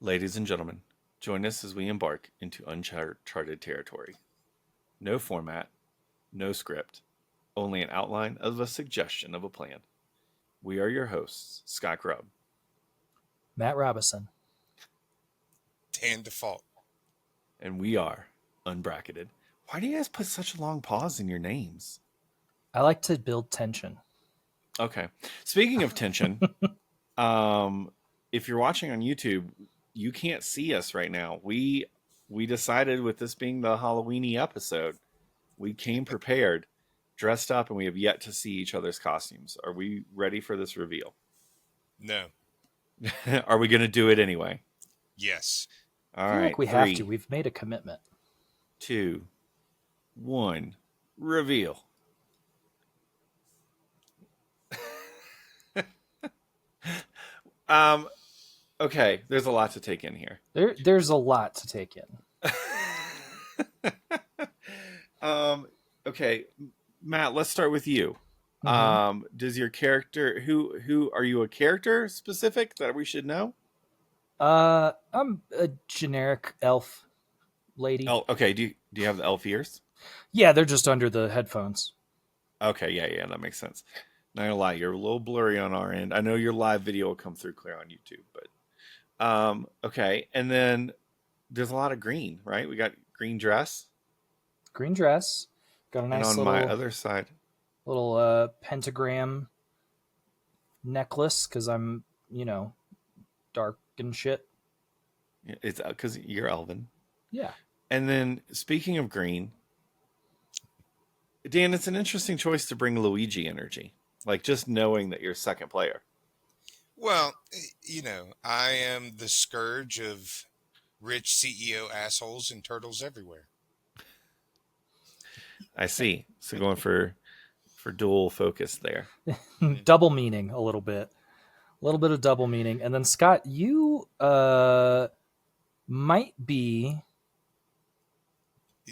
Ladies and gentlemen, join us as we embark into uncharted territory. No format, no script, only an outline of a suggestion of a plan. We are your hosts, Scott Grubb. Matt Robison. Dan Default. And we are Unbracketed. Why do you guys put such a long pause in your names? I like to build tension. Okay. Speaking of tension, if you're watching on YouTube, you can't see us right now. We decided with this being the Halloweeny episode, we came prepared, dressed up, and we have yet to see each other's costumes. Are we ready for this reveal? No. Are we going to do it anyway? Yes. All I feel right. like we have to. We've made a commitment. 2, 1, reveal. Okay, there's a lot to take in here. There's a lot to take in. Okay, Matt, let's start with you. Does your character who are you a character specific that we should know? I'm a generic elf lady. Oh, okay. Do you have the elf ears? Yeah, they're just under the headphones. Okay, yeah, that makes sense. Not gonna lie, you're a little blurry on our end. I know your live video will come through clear on YouTube, but okay. And then there's a lot of green, right? We got green dress. Green dress. Got a nice and on little, my other side, little pentagram necklace because I'm, dark and shit. it's because you're Elven. Yeah. And then speaking of green, Dan, it's an interesting choice to bring Luigi energy. Like just knowing that you're second player. Well, I am the scourge of rich CEO assholes and turtles everywhere. I see. So going for dual focus there. Double meaning a little bit. A little bit of double meaning. And then Scott, you might be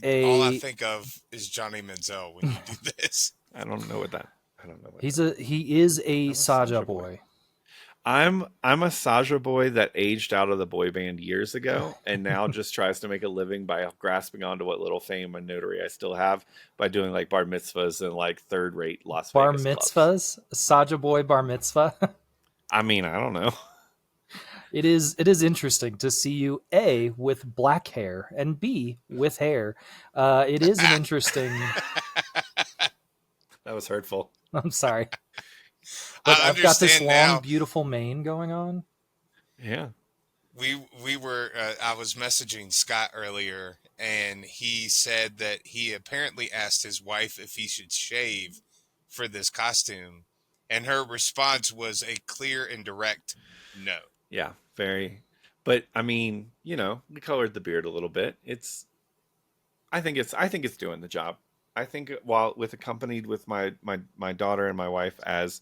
All I think of is Johnny Manziel when you do this. I don't know what that. He is a Saja boy. I'm a Saja boy that aged out of the boy band years ago and now just tries to make a living by grasping onto what little fame and notoriety I still have by doing like bar mitzvahs and like third-rate Las Vegas mitzvahs, clubs. Saja boy bar mitzvah. I mean, I don't know. It is interesting to see you A with black hair and B with hair. It is an interesting. That was hurtful. I'm sorry. But I've got this long, beautiful mane going on. Yeah. We were, I was messaging Scott earlier, and he said that he apparently asked his wife if he should shave for this costume, and her response was a clear and direct no. Yeah, very. But I mean, we colored the beard a little bit. I think it's doing the job. I think while accompanied with my daughter and my wife as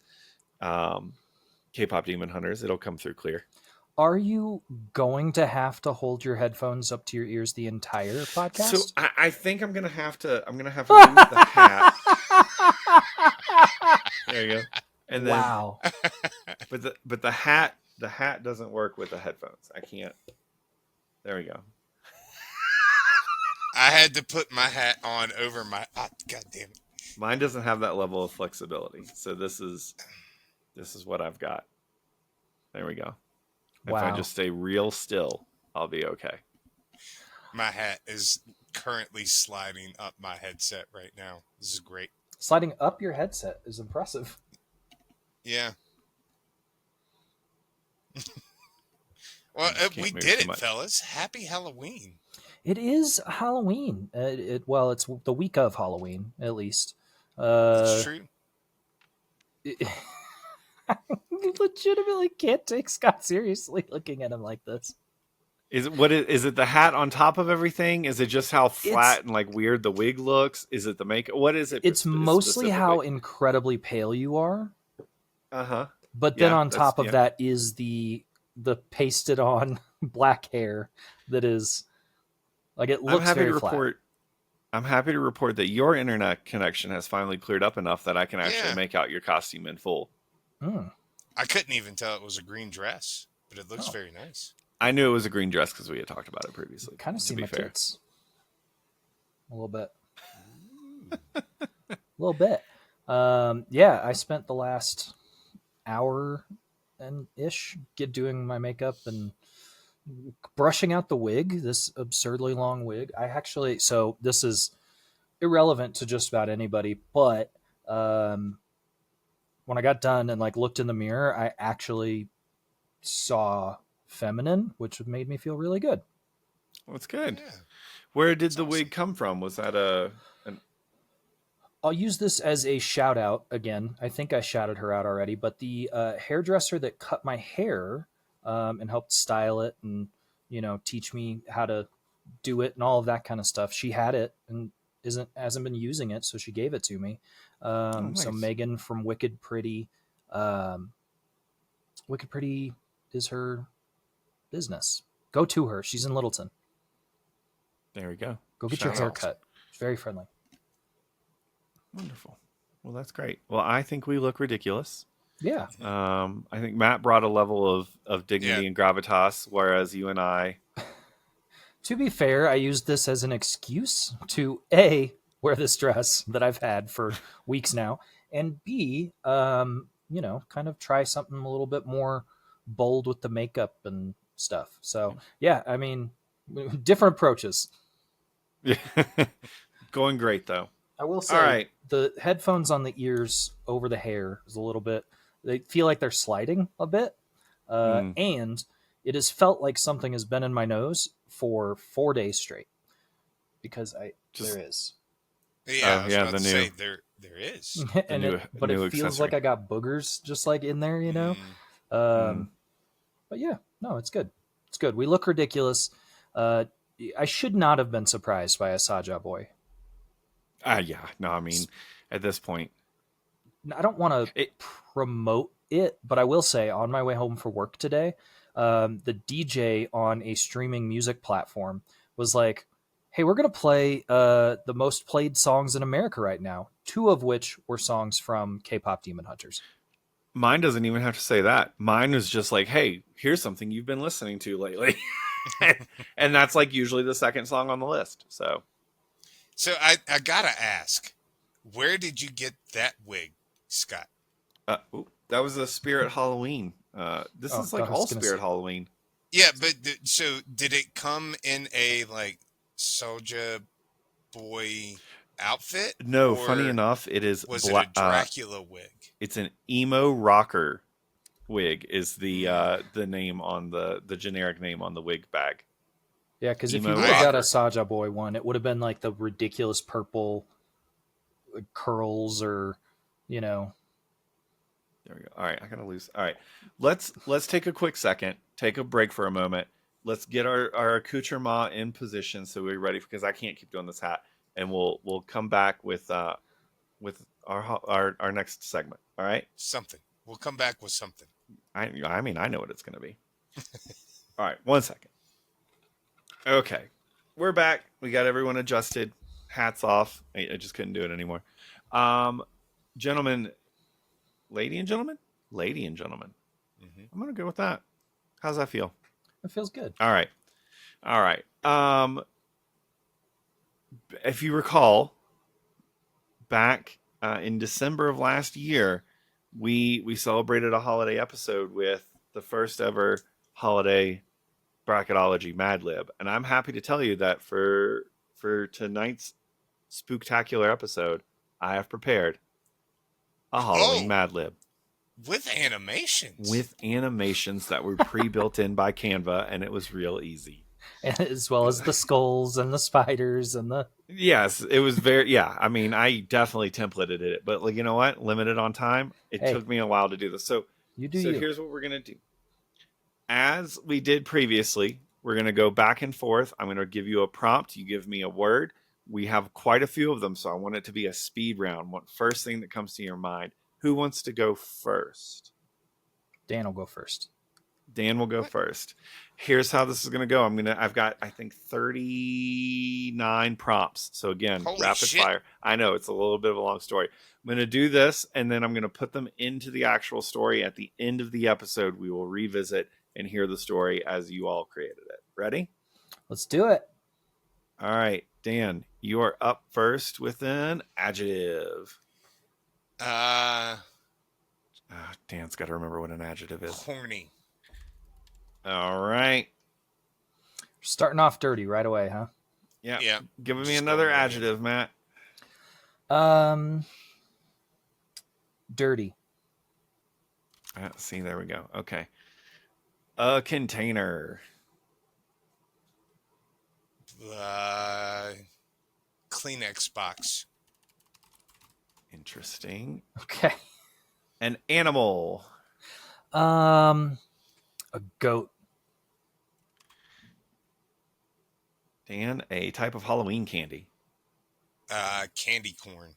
K-pop demon hunters, it'll come through clear. Are you going to have to hold your headphones up to your ears the entire podcast? So I think I'm gonna have to move the hat. There you go. And then, wow. But the hat doesn't work with the headphones. I can't. There we go. I had to put my hat on over my. Oh, God damn it! Mine doesn't have that level of flexibility. So this is what I've got. There we go. Wow. If I just stay real still, I'll be okay. My hat is currently sliding up my headset right now. This is great. Sliding up your headset is impressive. Yeah. Well, we did it, fellas. Happy Halloween. It is Halloween. It's the week of Halloween, at least. That's true. I legitimately can't take Scott seriously looking at him like this. Is it the hat on top of everything? Is it just how flat and like weird the wig looks? Is it the makeup? What is it? It's mostly how incredibly pale you are. Uh-huh. But then on top of that is the pasted on black hair that is like it looks very flat. I'm happy to report that your internet connection has finally cleared up enough that I can actually make out your costume in full. I couldn't even tell it was a green dress, but it looks very nice. I knew it was a green dress because we had talked about it previously. Kind of see my tits. A little bit. A little bit. Yeah, I spent the last hour and ish doing my makeup and brushing out the wig, this absurdly long wig. So this is irrelevant to just about anybody, but when I got done and like looked in the mirror, I actually saw feminine, which made me feel really good. Well, that's good. Yeah. Where did the wig come from? Was that I'll use this as a shout out again. I think I shouted her out already, but the hairdresser that cut my hair and helped style it and, teach me how to do it and all of that kind of stuff. She had it and hasn't been using it, so she gave it to me. Nice. So Megan from Wicked Pretty. Wicked Pretty is her business. Go to her. She's in Littleton. There we go. Go get your hair cut. It's very friendly. Wonderful. Well, that's great. Well, I think we look ridiculous. Yeah. I think Matt brought a level of dignity and gravitas, whereas you and I... To be fair, I used this as an excuse to A, wear this dress that I've had for weeks now, and B, kind of try something a little bit more bold with the makeup and stuff. So, yeah, I mean, different approaches. Yeah. Going great, though. I will say, the headphones on the ears over the hair is a little bit, they feel like they're sliding a bit. And it has felt like something has been in my nose for 4 days straight. Because there is. Yeah, there is. But it feels like I got boogers just like in there, But yeah, no, it's good. It's good. We look ridiculous. I should not have been surprised by a Saja boy. Yeah. No, I mean, at this point. I don't want to promote it, but I will say on my way home for work today, the DJ on a streaming music platform was like, hey, we're going to play the most played songs in America right now, 2 of which were songs from K-pop Demon Hunters. Mine doesn't even have to say that. Mine is just like, hey, here's something you've been listening to lately. And that's like usually the second song on the list. So I got to ask, where did you get that wig, Scott? That was a Spirit Halloween. This is like all Spirit Halloween. Yeah, but so did it come in a like Soulja Boy outfit? No, funny enough, it is. Was it a Dracula wig? It's an emo rocker wig. Is the name on the generic name on the wig bag? Yeah, because if you would have got a Saja Boy one, it would have been like the ridiculous purple curls, or There we go. All right, I gotta lose. All right, let's take a quick second, take a break for a moment. Let's get our accoutrement in position so we're ready, because I can't keep doing this hat, and we'll come back with our next segment. All right, something. We'll come back with something. I mean, I know what it's gonna be. All right, 1 second. Okay, we're back. We got everyone adjusted. Hats off. I just couldn't do it anymore. Gentlemen. Lady and gentlemen? Lady and gentlemen. Mm-hmm. I'm going to go with that. How's that feel? It feels good. All right. If you recall, back in December of last year, we celebrated a holiday episode with the first ever holiday bracketology madlib. And I'm happy to tell you that for tonight's spooktacular episode, I have prepared a Halloween madlib. With animations. With animations that were pre-built in by Canva, and it was real easy. As well as the skulls and the spiders and the... Yes, it was very... Yeah, I mean, I definitely templated it. But like, you know what? Limited on time. It took me a while to do this. So here's what we're going to do. As we did previously, we're going to go back and forth. I'm going to give you a prompt. You give me a word. We have quite a few of them, so I want it to be a speed round. What first thing that comes to your mind? Who wants to go first? Dan will go first. Dan will go first. Here's how this is going to go. I've got, I think, 39 prompts. So again, Holy rapid shit. fire. I know it's a little bit of a long story. I'm going to do this, and then I'm going to put them into the actual story. At the end of the episode, we will revisit and hear the story as you all created it. Ready? Let's do it. All right, Dan, you are up first with an adjective. Dan's got to remember what an adjective is. Horny. All right. Starting off dirty right away, huh? Yeah. Yeah. Give me Just another going right adjective, Matt. Dirty. See, there we go. Okay. A container. Kleenex box. Interesting. Okay. An animal. A goat. Dan, a type of Halloween candy. Candy corn.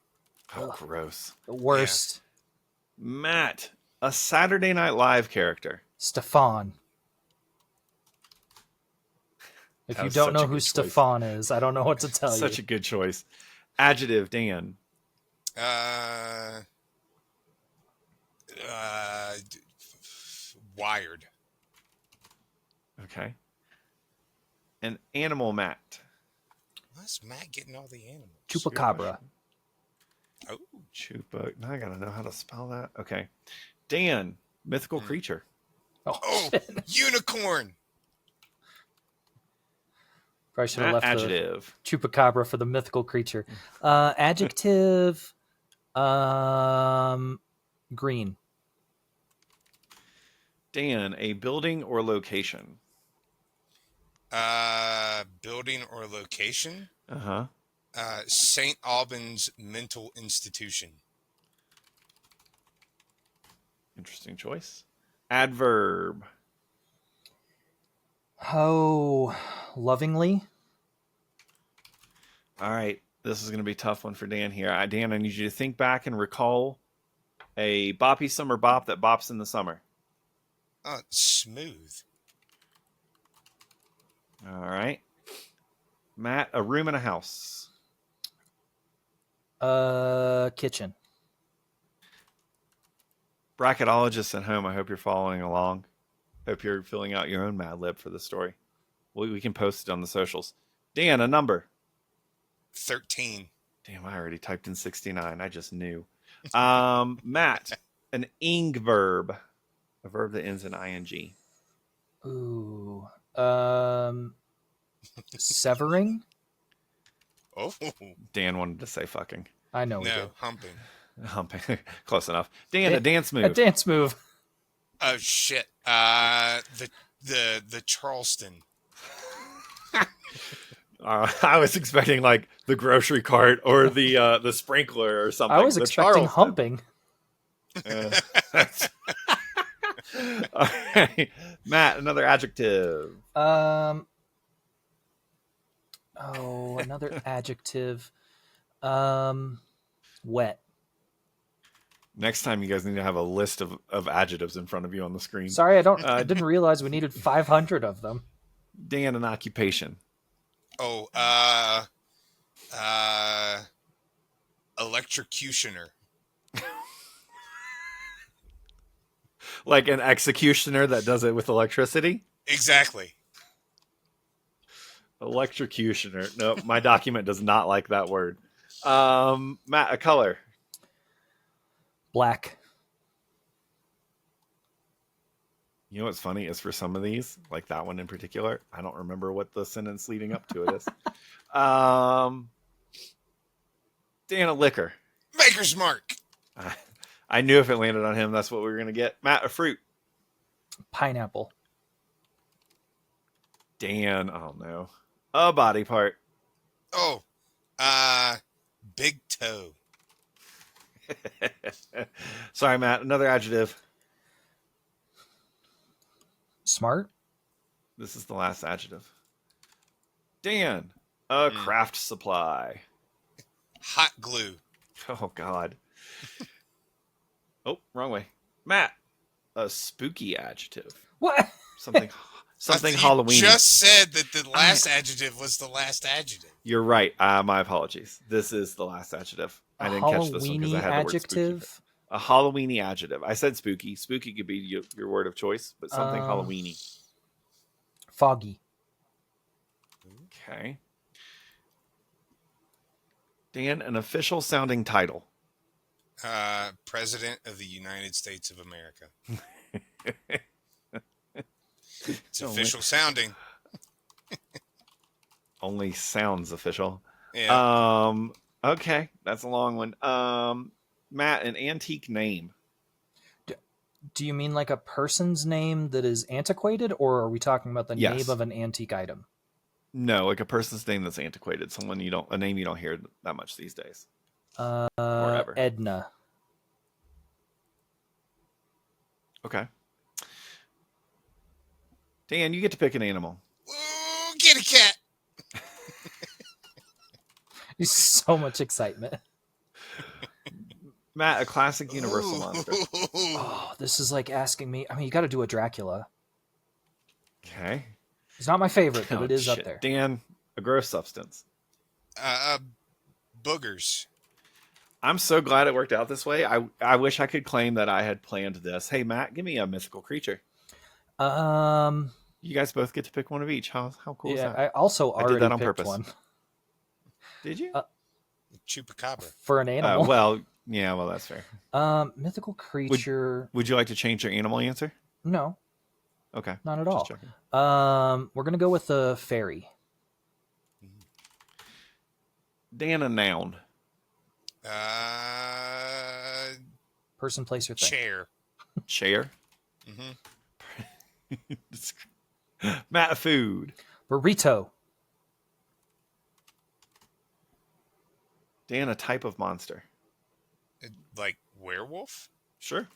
Oh, Ugh. gross. The worst. Matt, a Saturday Night Live character. Stefan. If That you was don't such know a who good choice. Stefan is, I don't know what to tell you. Such a good choice. Adjective, Dan. Wired. Okay. An animal, Matt. Why's Matt getting all the animals? Chupacabra. Oh, Chupa. Now I gotta know how to spell that. Okay. Dan, mythical creature. oh, shit. unicorn. Probably should have Matt, left adjective. the chupacabra for the mythical creature. Adjective. Green. Dan, a building or location. Building or location. Uh-huh. St. Albans Mental Institution. Interesting choice. Adverb. Oh, lovingly. All right. This is going to be a tough one for Dan here. Dan, I need you to think back and recall a boppy summer bop that bops in the summer. Smooth. All right. Matt, a room in a house. Kitchen. Bracketologists at home, I hope you're following along. Hope you're filling out your own Mad Lib for the story. We can post it on the socials. Dan, a number. 13. Damn, I already typed in 69. I just knew. Matt, an ing verb. A verb that ends in ing. Ooh. Severing. Oh, Dan wanted to say fucking. I know we no, did. humping. Humping. Close enough. Dan, a dance move. A dance move. Oh shit. The Charleston. I was expecting like the grocery cart or the sprinkler or something. I was The expecting Charleston. humping. All right. Matt, another adjective. Another adjective. Wet. Next time, you guys need to have a list of adjectives in front of you on the screen. Sorry, I didn't realize we needed 500 of them. Dan, an occupation. Oh, electrocutioner. Like an executioner that does it with electricity? Exactly. Electrocutioner. No, my document does not like that word. Matt, a color. Black. You know what's funny is for some of these, like that one in particular, I don't remember what the sentence leading up to it is. Dan, a liquor. Maker's Mark. I knew if it landed on him, that's what we were going to get. Matt, a fruit. Pineapple. Dan, oh no. A body part. Oh, big toe. Sorry, Matt. Another adjective. Smart. This is the last adjective. Dan, a craft supply. Hot glue. Oh, God. Oh, wrong way. Matt, a spooky adjective. What? Something Halloween. You just said that the last adjective was the last adjective. You're right. My apologies. This is the last adjective. I didn't catch this one because I had the word spooky. adjective. A Halloweeny adjective. I said spooky. Spooky could be your word of choice, but something Halloweeny. Foggy. Okay. Dan, an official sounding title. President of the United States of America. It's official sounding. Only sounds official. Yeah. Okay, that's a long one. Matt, an antique name. Do you mean like a person's name that is antiquated, or are we talking about the Yes. name of an antique item? No, like a person's name that's antiquated. A name you don't hear that much these days. Or ever. Edna. Okay. Dan, you get to pick an animal. Ooh, kitty cat. So much excitement. Matt, a classic universal monster. Oh, this is like asking me. I mean, you got to do a Dracula. Okay. It's not my favorite, but it is shit. up there. Dan, a gross substance. Boogers. I'm so glad it worked out this way. I wish I could claim that I had planned this. Hey, Matt, give me a mythical creature. You guys both get to pick one of each. How cool is that? I also already did that on picked purpose. one. Did you? Chupacabra. For an animal. Well, that's fair. Mythical creature. Would you like to change your animal answer? No, Okay. not at Just all. checking. We're gonna go with the fairy. Dan, a noun. Person, place, or thing. Chair. Chair. Mm-hmm. Matt, a food. Burrito. Dan, a type of monster. Like werewolf? Sure.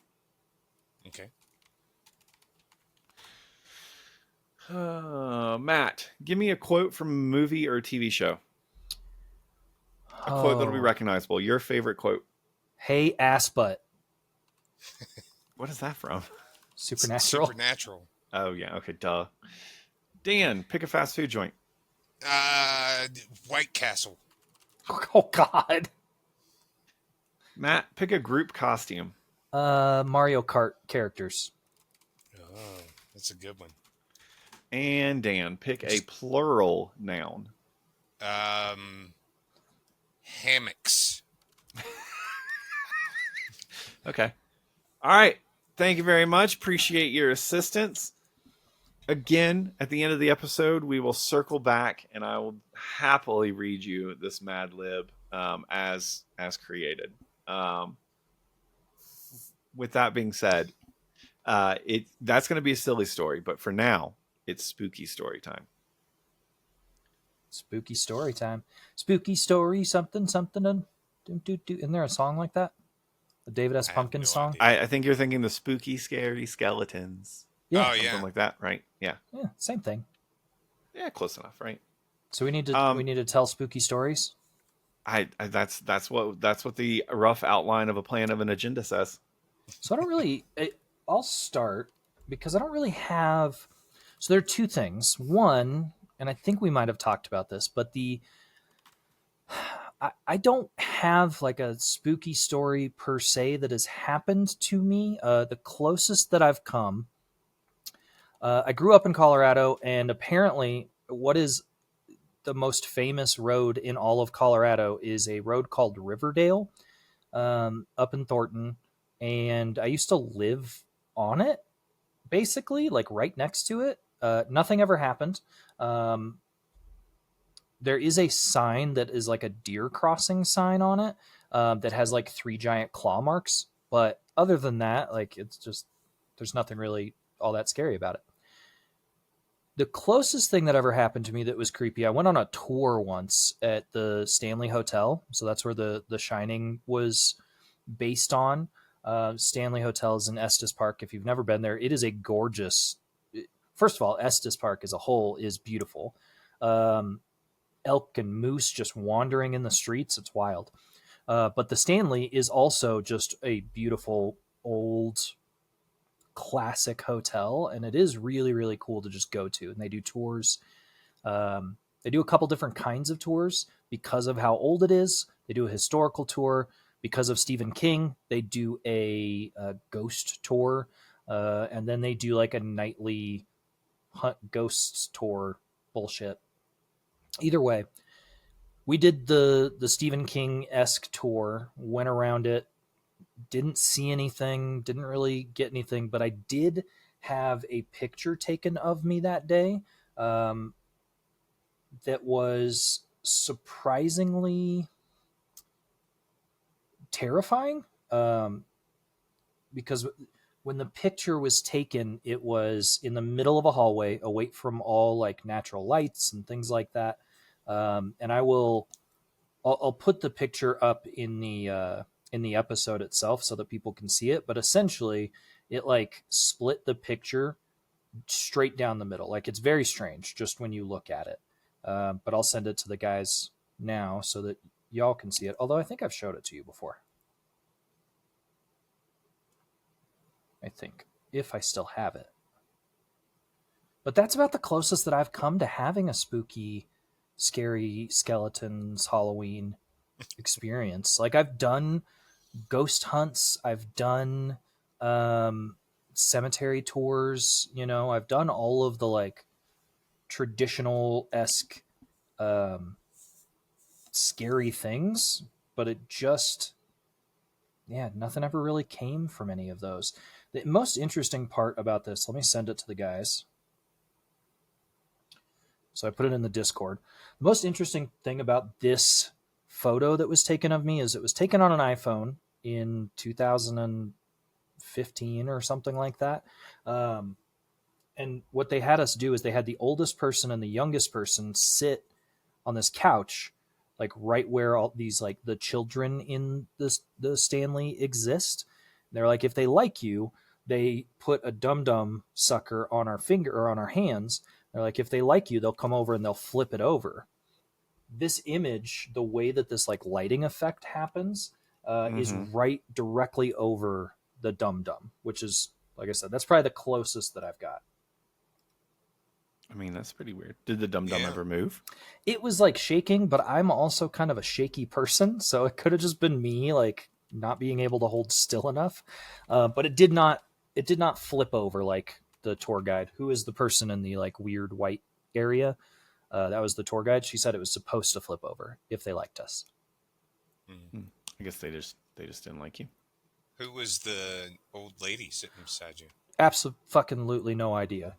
Okay. Matt, give me a quote from a movie or a TV show. A quote that'll be recognizable. Your favorite quote. Hey, ass butt. What is that from? Supernatural. Supernatural. Oh, yeah. Okay, duh. Dan, pick a fast food joint. White Castle. Oh, God. Matt, pick a group costume. Mario Kart characters. Oh, that's a good one. And Dan, pick a plural noun. Hammocks. Okay. All right. Thank you very much. Appreciate your assistance. Again, at the end of the episode, we will circle back and I will happily read you this Mad Lib as created. With that being said, that's going to be a silly story, but for now, it's spooky story time. Spooky story time. Spooky story, something. Isn't there a song like that? The David S. Pumpkins song? I think you're thinking the spooky, scary skeletons. Yeah. Oh, Something like that, right? Yeah. Yeah, same thing. Yeah, close enough, right? So we need to tell spooky stories. That's what the rough outline of a plan of an agenda says. So I don't really. I'll start because I don't really have. So there are two things. One, and I think we might have talked about this, but I don't have like a spooky story per se that has happened to me. The closest that I've come. I grew up in Colorado, and apparently, what is the most famous road in all of Colorado is a road called Riverdale, up in Thornton, and I used to live on it, basically, like right next to it. Nothing ever happened. There is a sign that is like a deer crossing sign on it that has like 3 giant claw marks, but other than that, like it's just there's nothing really all that scary about it. The closest thing that ever happened to me that was creepy, I went on a tour once at the Stanley Hotel. So that's where the Shining was based on. Stanley Hotel is in Estes Park. If you've never been there, it is a gorgeous... First of all, Estes Park as a whole is beautiful. Elk and moose just wandering in the streets. It's wild. But the Stanley is also just a beautiful old... classic hotel, and it is really, really cool to just go to. And they do tours. They do a couple different kinds of tours because of how old it is. They do a historical tour, because of Stephen King, they do a ghost tour, and then they do like a nightly hunt ghosts tour bullshit. Either way, we did the Stephen King-esque tour, went around it, didn't see anything, didn't really get anything, but I did have a picture taken of me that day that was surprisingly terrifying, because when the picture was taken, it was in the middle of a hallway, away from all like natural lights and things like that. And I'll put the picture up in the episode itself so that people can see it. But essentially, it like split the picture straight down the middle. Like it's very strange just when you look at it. But I'll send it to the guys now so that y'all can see it. Although I think I've showed it to you before. I think, if I still have it. But that's about the closest that I've come to having a spooky, scary skeletons Halloween experience. Like I've done ghost hunts, I've done cemetery tours, I've done all of the like traditional-esque scary things, but it just, nothing ever really came from any of those. The most interesting part about this, let me send it to the guys. So I put it in the Discord. The most interesting thing about this photo that was taken of me is it was taken on an iPhone in 2015 or something like that. And what they had us do is they had the oldest person and the youngest person sit on this couch, like right where all these like the children in the Stanley exist. They're like, if they like you, they put a dum-dum sucker on our finger or on our hands. They're like, if they like you, they'll come over and they'll flip it over. This image, the way that this like lighting effect happens, is right directly over the dum-dum, which is, like I said, that's probably the closest that I've got. I mean, that's pretty weird. Did the dum-dum ever move? It was like shaking, but I'm also kind of a shaky person, so it could have just been me like not being able to hold still enough. But it did not flip over like the tour guide, who is the person in the like weird white area. That was the tour guide. She said it was supposed to flip over if they liked us. I guess they just didn't like you. Who was the old lady sitting beside you? Absolutely no idea.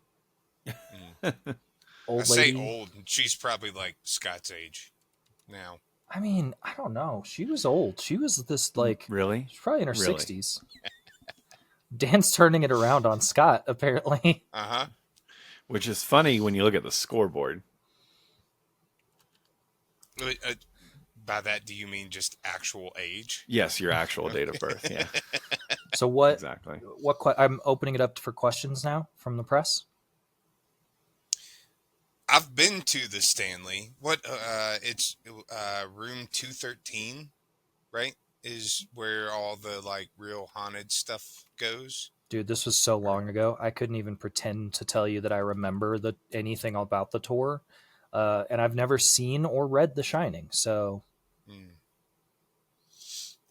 Old lady. Say old. She's probably like Scott's age now. I mean, I don't know. She was old. She was this like really. She's probably in her 60s. Dan's turning it around on Scott apparently. Which is funny when you look at the scoreboard. By that, do you mean just actual age? Yes, your actual date of birth. Yeah. So what exactly? I'm opening it up for questions now from the press. I've been to the Stanley. What? It's room 213, right? Is where all the like real haunted stuff goes. Dude, this was so long ago. I couldn't even pretend to tell you that I remember anything about the tour, and I've never seen or read The Shining. So,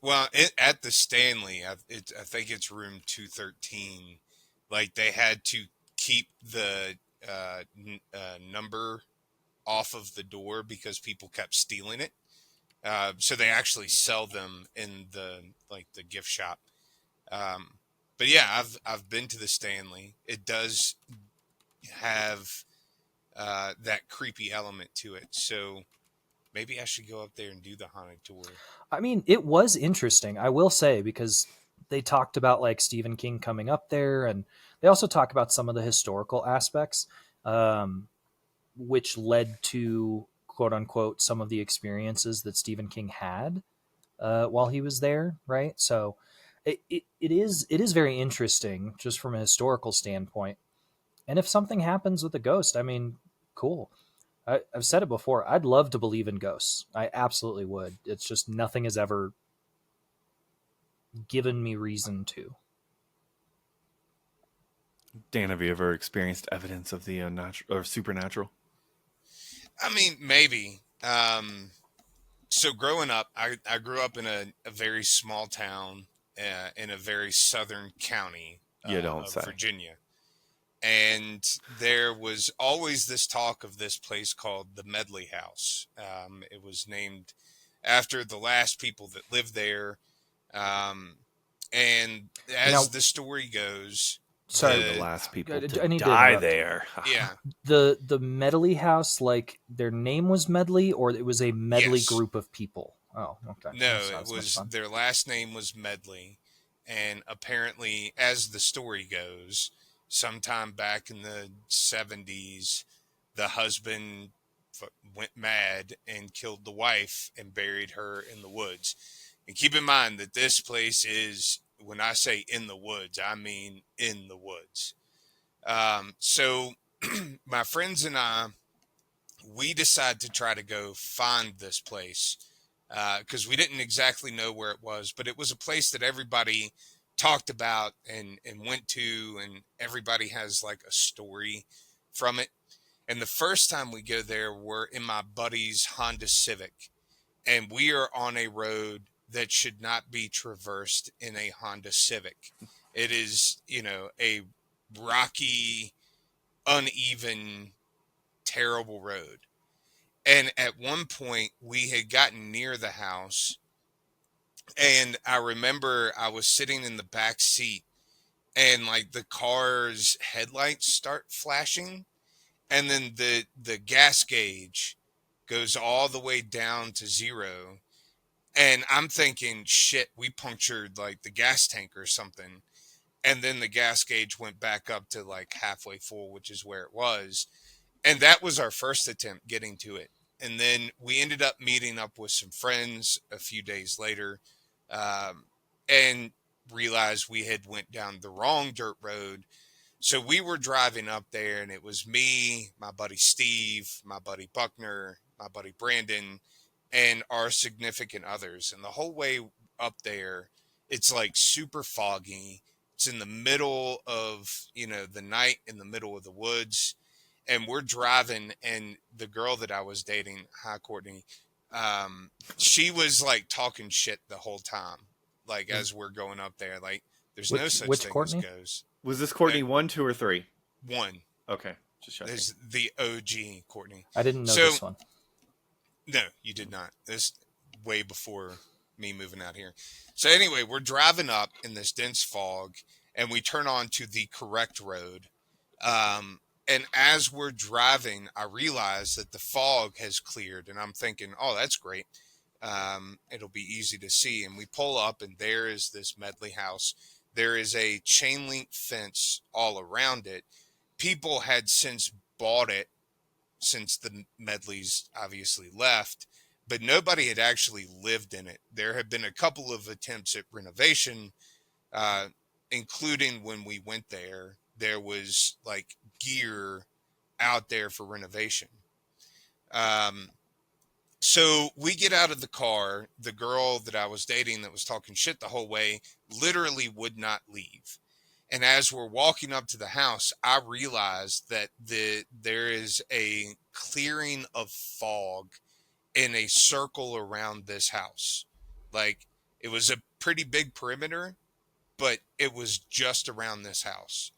well, at the Stanley, I think it's room 213. Like they had to keep the number off of the door because people kept stealing it. So they actually sell them in the gift shop. But yeah, I've been to the Stanley. It does have that creepy element to it. So maybe I should go up there and do the haunted tour. I mean, it was interesting, I will say, because they talked about like Stephen King coming up there, and they also talk about some of the historical aspects, which led to quote unquote some of the experiences that Stephen King had while he was there, right? So it is very interesting just from a historical standpoint. And if something happens with a ghost, I mean, cool. I've said it before. I'd love to believe in ghosts. I absolutely would. It's just nothing has ever given me reason to. Dan, have you ever experienced evidence of the unnatural or supernatural? I mean, maybe. So growing up, I grew up in a very small town in a very southern county You don't of say. Virginia. And there was always this talk of this place called the Medley House. It was named after the last people that lived there. Um, and Now, as the story goes, sorry, The last people I to need to die interrupt. there. yeah, The Medley House, like their name was Medley, or it was a medley yes, group of people. Oh, okay. That no, it sounds much was fun. their last name was Medley. And apparently, as the story goes, sometime back in the 70s, the husband went mad and killed the wife and buried her in the woods. And keep in mind that this place is, when I say in the woods, I mean in the woods. So my friends and I, we decided to try to go find this place because we didn't exactly know where it was, but it was a place that everybody talked about and went to, and everybody has like a story from it. And the first time we go there, we're in my buddy's Honda Civic, and we are on a road that should not be traversed in a Honda Civic. It is, a rocky, uneven, terrible road. And at one point, we had gotten near the house, and I remember I was sitting in the back seat, and like the car's headlights start flashing, and then the gas gauge goes all the way down to zero. And I'm thinking, shit, we punctured like the gas tank or something. And then the gas gauge went back up to like halfway full, which is where it was. And that was our first attempt getting to it. And then we ended up meeting up with some friends a few days later, um, and realized we had went down the wrong dirt road. So we were driving up there, and it was me, my buddy Steve, my buddy Buckner, my buddy Brandon, and our significant others. And the whole way up there, it's like super foggy. It's in the middle of, the night, in the middle of the woods. And we're driving, and the girl that I was dating, hi Courtney, she was like talking shit the whole time. Like Is as we're going up there, like there's no such which thing as Courtney? ghosts. Was this Uh, Courtney 1, 2, or 3? One. Okay, just checking. There's the OG Courtney. I didn't know So this one. no, you did not. This way before me moving out here. So anyway, we're driving up in this dense fog, and we turn on to the correct road. And as we're driving, I realize that the fog has cleared, and I'm thinking, oh, that's great. It'll be easy to see. And we pull up, and there is this Medley house. There is a chain link fence all around it. People had since bought it since the Medleys obviously left, but nobody had actually lived in it. There had been a couple of attempts at renovation, uh, including when we went there. There was like gear out there for renovation. Um, so we get out of the car. The girl that I was dating that was talking shit the whole way literally would not leave. And as we're walking up to the house, I realized that there is a clearing of fog in a circle around this house. Like it was a pretty big perimeter, but it was just around this house.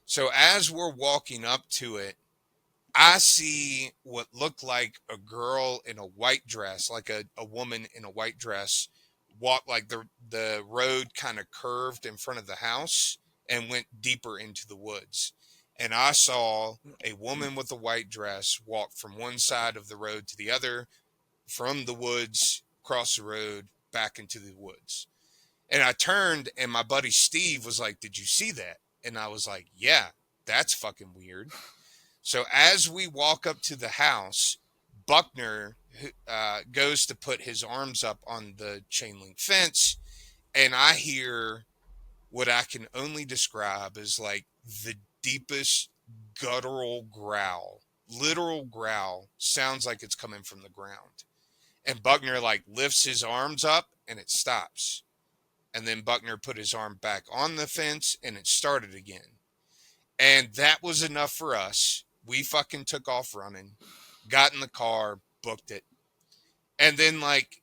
So as we're walking up to it, I see what looked like a girl in a white dress, like a woman in a white dress, walk like the road kind of curved in front of the house and went deeper into the woods. And I saw a woman with a white dress walk from one side of the road to the other, from the woods, across the road, back into the woods. And I turned, and my buddy Steve was like, "Did you see that?" And I was like, "Yeah, that's fucking weird." So as we walk up to the house, Buckner goes to put his arms up on the chain link fence, and I hear what I can only describe as like the deepest guttural growl. Literal growl, sounds like it's coming from the ground. And Buckner like lifts his arms up and it stops. And then Buckner put his arm back on the fence and it started again. And that was enough for us. We fucking took off running, got in the car, booked it. And then, like,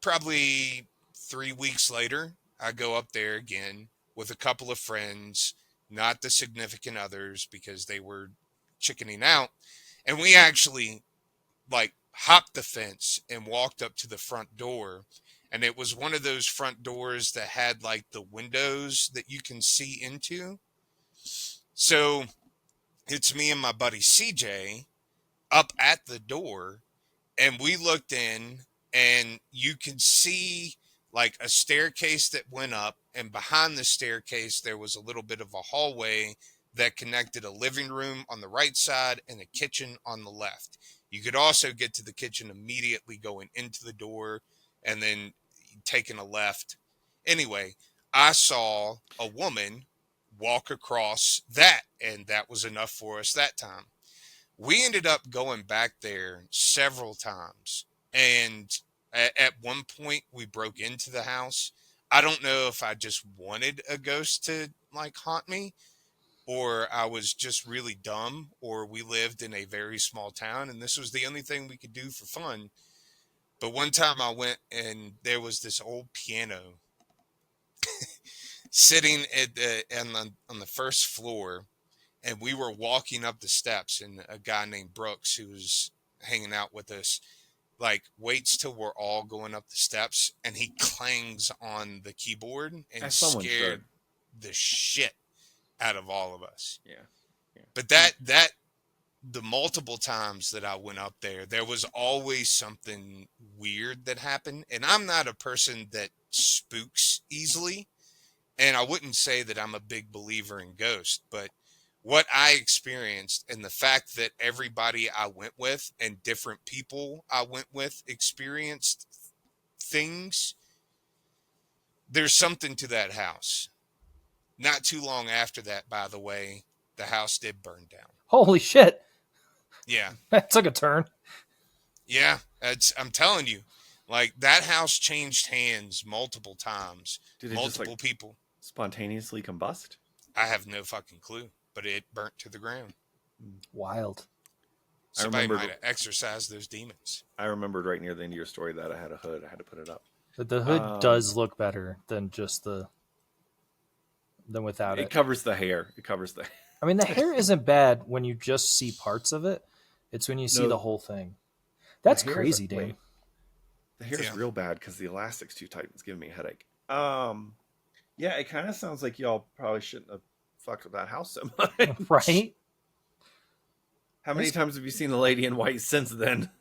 probably 3 weeks later, I go up there again with a couple of friends, not the significant others because they were chickening out. And we actually, like, hopped the fence and walked up to the front door. And it was one of those front doors that had, like, the windows that you can see into. So it's me and my buddy CJ up at the door, and we looked in, and you could see like a staircase that went up, and behind the staircase there was a little bit of a hallway that connected a living room on the right side and a kitchen on the left. You could also get to the kitchen immediately going into the door and then taking a left. Anyway, I saw a woman walk across that, and that was enough for us that time. We ended up going back there several times, and at one point we broke into the house. I don't know if I just wanted a ghost to like haunt me, or I was just really dumb, or we lived in a very small town and this was the only thing we could do for fun. But one time I went, and there was this old piano sitting on the first floor, and we were walking up the steps, and a guy named Brooks, who was hanging out with us, like, waits till we're all going up the steps, and he clangs on the keyboard and As someone scared should. the shit out of all of us. Yeah. Yeah. But that the multiple times that I went up there, there was always something weird that happened. And I'm not a person that spooks easily, and I wouldn't say that I'm a big believer in ghosts, but what I experienced, and the fact that everybody I went with and different people I went with experienced things, there's something to that house. Not too long after that, by the way, the house did burn down. Holy shit. Yeah. That took a turn. Yeah. I'm telling you, like, that house changed hands multiple times. Did it just Multiple like people. spontaneously combust? I have no fucking clue, but it burnt to the ground. Wild. Somebody might remembered- have exorcised those demons. I remembered right near the end of your story that I had a hood. I had to put it up. But the hood does look better than just than without It it. covers the hair. It covers the. I mean, the hair isn't bad when you just see parts of it. It's when you see No, the whole thing. That's the hair crazy, is- Dan. wait. The hair is Yeah. real bad because the elastic's too tight. It's giving me a headache. Yeah, it kind of sounds like y'all probably shouldn't have fucked with that house so much. Right? How many times have you seen the lady in white since then?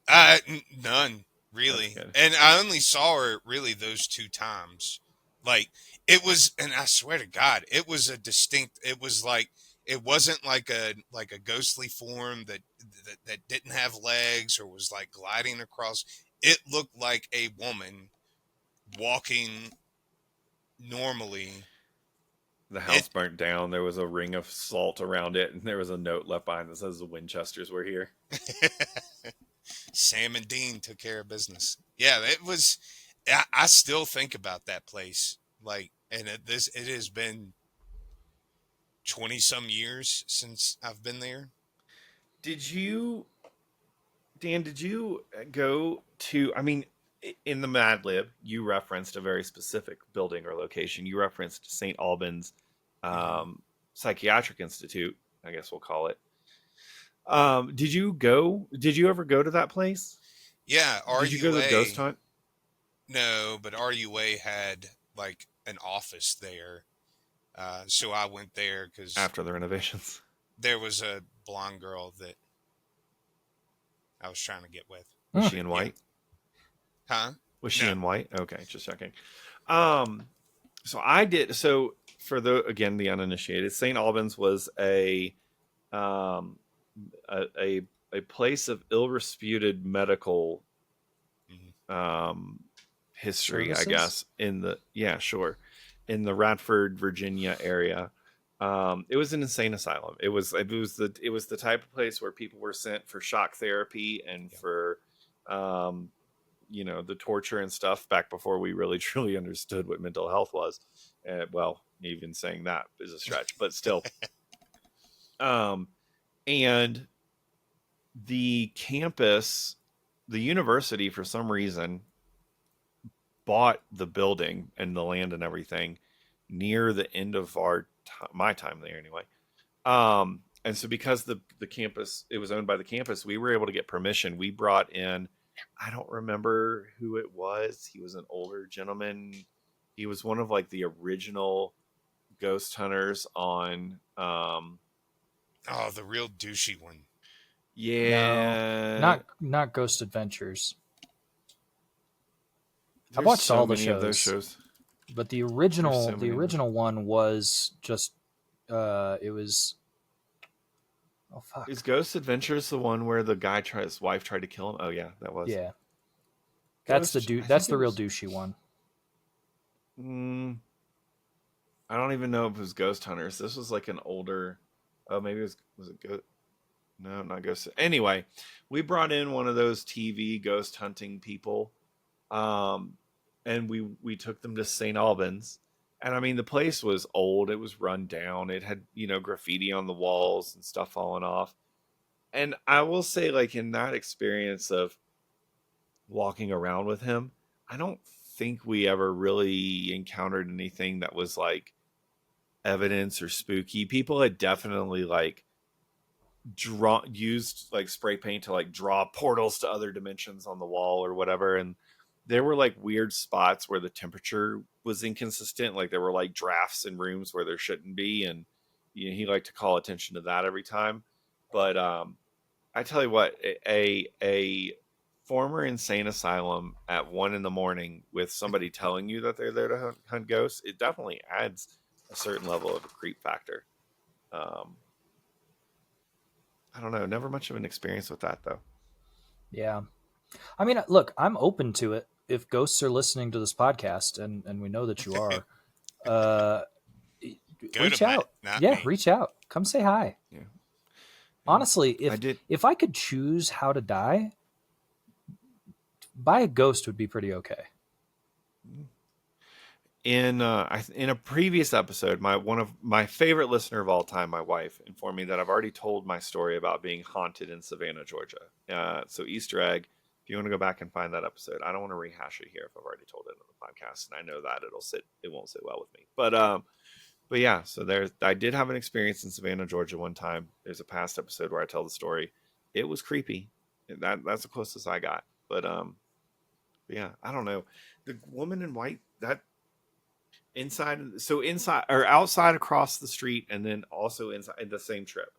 None, really. That's good. And I only saw her really those 2 times. Like, it was, and I swear to God, it was it was like, it wasn't like a ghostly form that didn't have legs or was like gliding across. It looked like a woman walking normally. The house burnt down. There was a ring of salt around it, and there was a note left behind that says the Winchesters were here. Sam and Dean took care of business. Yeah, it was. I still think about that place, like, and it has been 20 some years since I've been there. Did you, Dan? Did you go to? I mean, in the Mad Lib, you referenced a very specific building or location. You referenced St. Albans Psychiatric Institute, I guess we'll call it. Did you go? Did you ever go to that place? Yeah, RUA. Did you go to the ghost hunt? No, but RUA had like an office there, so I went there because After the renovations. there was a blonde girl that I was trying to get with. Was she in white? Huh? Was she No. in white? Okay, just checking. So I did. So for the uninitiated, St. Albans was a place of ill-reputed medical history, Services? I guess. In the Radford, Virginia area. It was an insane asylum. It was the type of place where people were sent for shock therapy and for the torture and stuff back before we really truly understood what mental health was. Well, even saying that is a stretch, but still. And the campus the university, for some reason, bought the building and the land and everything near the end of my time there anyway. And so because the campus, it was owned by the campus, we were able to get permission. We brought in, I don't remember who it was. He was an older gentleman. He was one of like the original ghost hunters on Oh, the real douchey one. No, yeah. not Ghost Adventures. I've There's watched so all the many of those shows, shows. but the There's original so the many of those. original one was just it was oh fuck. Is Ghost Adventures the one where the guy his wife tried to kill him? Oh yeah, that was. Yeah. That's Ghost, I that's think it the real was. douchey one. I don't even know if it was Ghost Hunters. This was like an older. Oh, maybe was it Ghost? No, not Ghost. Anyway, we brought in one of those TV ghost hunting people, um, and we took them to St. Albans. And I mean, the place was old. It was run down. It had graffiti on the walls and stuff falling off. And I will say, like in that experience of walking around with him, I don't think we ever really encountered anything that was like evidence or spooky. People had definitely like used like spray paint to like draw portals to other dimensions on the wall or whatever, and there were like weird spots where the temperature was inconsistent, like there were like drafts in rooms where there shouldn't be, and he liked to call attention to that every time. But I tell you what, a former insane asylum at 1 a.m. with somebody telling you that they're there to hunt ghosts, it definitely adds a certain level of a creep factor. Um, I don't know. Never much of an experience with that though. Yeah. I mean, look, I'm open to it. If ghosts are listening to this podcast, and we know that you are, uh, Go reach to Matt, out. not Yeah, me. reach out. Come say hi. Yeah. Honestly, I did. if I could choose how to die, by a ghost would be pretty okay. In a previous episode, one of my favorite listener of all time, my wife, informed me that I've already told my story about being haunted in Savannah, Georgia. So Easter egg. If you want to go back and find that episode, I don't want to rehash it here if I've already told it on the podcast, and I know that it won't sit well with me. But yeah, so I did have an experience in Savannah, Georgia one time. There's a past episode where I tell the story. It was creepy. That's the closest I got. But yeah, I don't know. The woman in white, that inside or outside across the street, and then also inside the same trip.